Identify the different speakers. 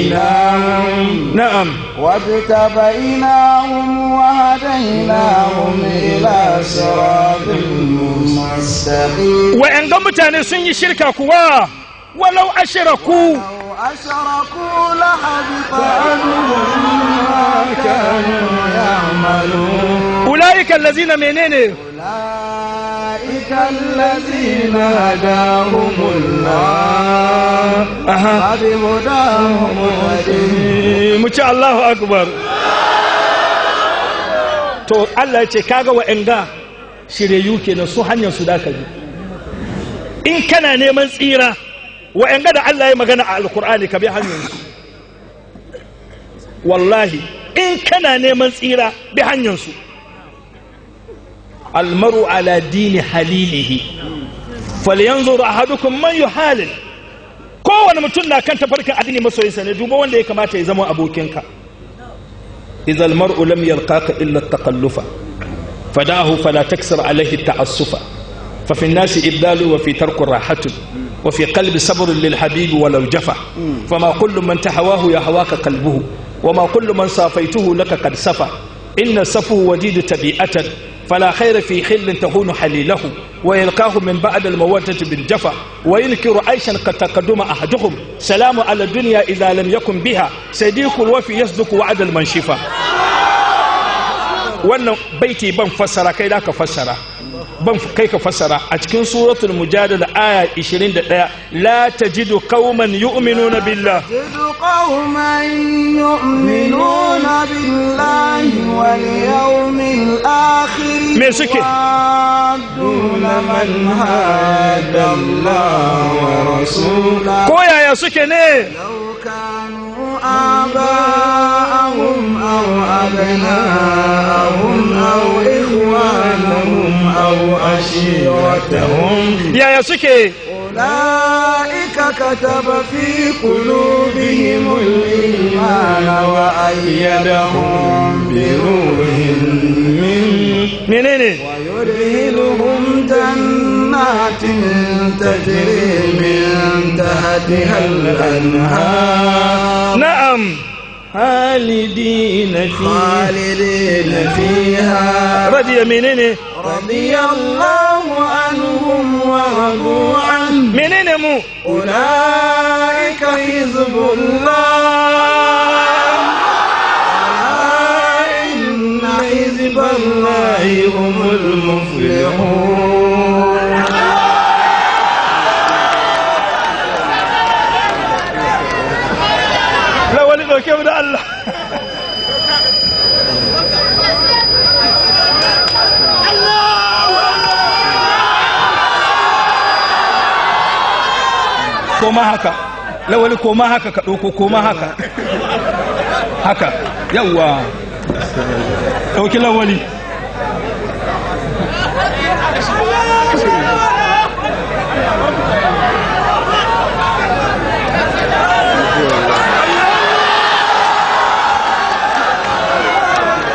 Speaker 1: واجتبيناهم
Speaker 2: نعم
Speaker 1: واجتبيناهم وهديناهم إلى صراط مستقيم.
Speaker 2: وإن قمت أن سني شركك ولو أشركوا
Speaker 1: لحبط عنهم ما كانوا يعملون.
Speaker 2: أولئك الذين منين
Speaker 1: أولئك الذين هداهم الله فبهداهم مهتدون.
Speaker 2: مشاء الله أكبر. to Allah ya ce kaga wa'anga shirye kenan su hanyar su da ka bi in kana neman tsira wa'anga da Allah ya magana a alkur'ani ka bi hanyar su wallahi in kana neman tsira bi hanyar su almaru ala dini halilihi falyanzur ahadukum man yuhalil kowane mutum na kan tafarkin addini masoyinsa ne duba wanda ya kamata ya zama abokinka إذا المرء لم يلقاك إلا التقلف فدعه فلا تكسر عليه التعسف ففي الناس إبدال وفي ترك راحة وفي قلب صبر للحبيب ولو جفا فما كل من تحواه يهواك قلبه وما كل من صافيته لك قد صفى إن الصفو وديد تبيئة فلا خير في خل تهون حليله ويلقاه من بعد المودة بالجفا وينكر عيشا قد تقدم أحدهم سلام على الدنيا إذا لم يكن بها صديق الوفي يصدق وعد المنشفة. wannan baiti ban fassara kai da ka fassara ban kai ka fassara a cikin suratul mujadala aya 21 la tajidu qauman yu'minuna billah
Speaker 1: tajidu qauman yu'minuna billahi wal yawmil akhir
Speaker 2: me suke
Speaker 1: duna man hada Allah wa rasulahu
Speaker 2: ko yaya suke ne
Speaker 1: law kanu آباءهم أو أبناءهم أو إخوانهم أو عشيرتهم
Speaker 2: يا سكي
Speaker 1: أولئك كتب في قلوبهم الإيمان وأيدهم بروح
Speaker 2: منين
Speaker 1: ويدخلهم جنات تجري من تحتها الأنهار
Speaker 2: نعم
Speaker 1: خالدين فيها
Speaker 2: رضي منين
Speaker 1: رضي الله عنهم ورضوا عنه
Speaker 2: منين مو
Speaker 1: أولئك حزب الله إن حزب الله هم المفلحون.
Speaker 2: لا ولد كيف ده الله koma haka lawali koma haka ka ɗauko koma haka haka yawwa ɗauki lawali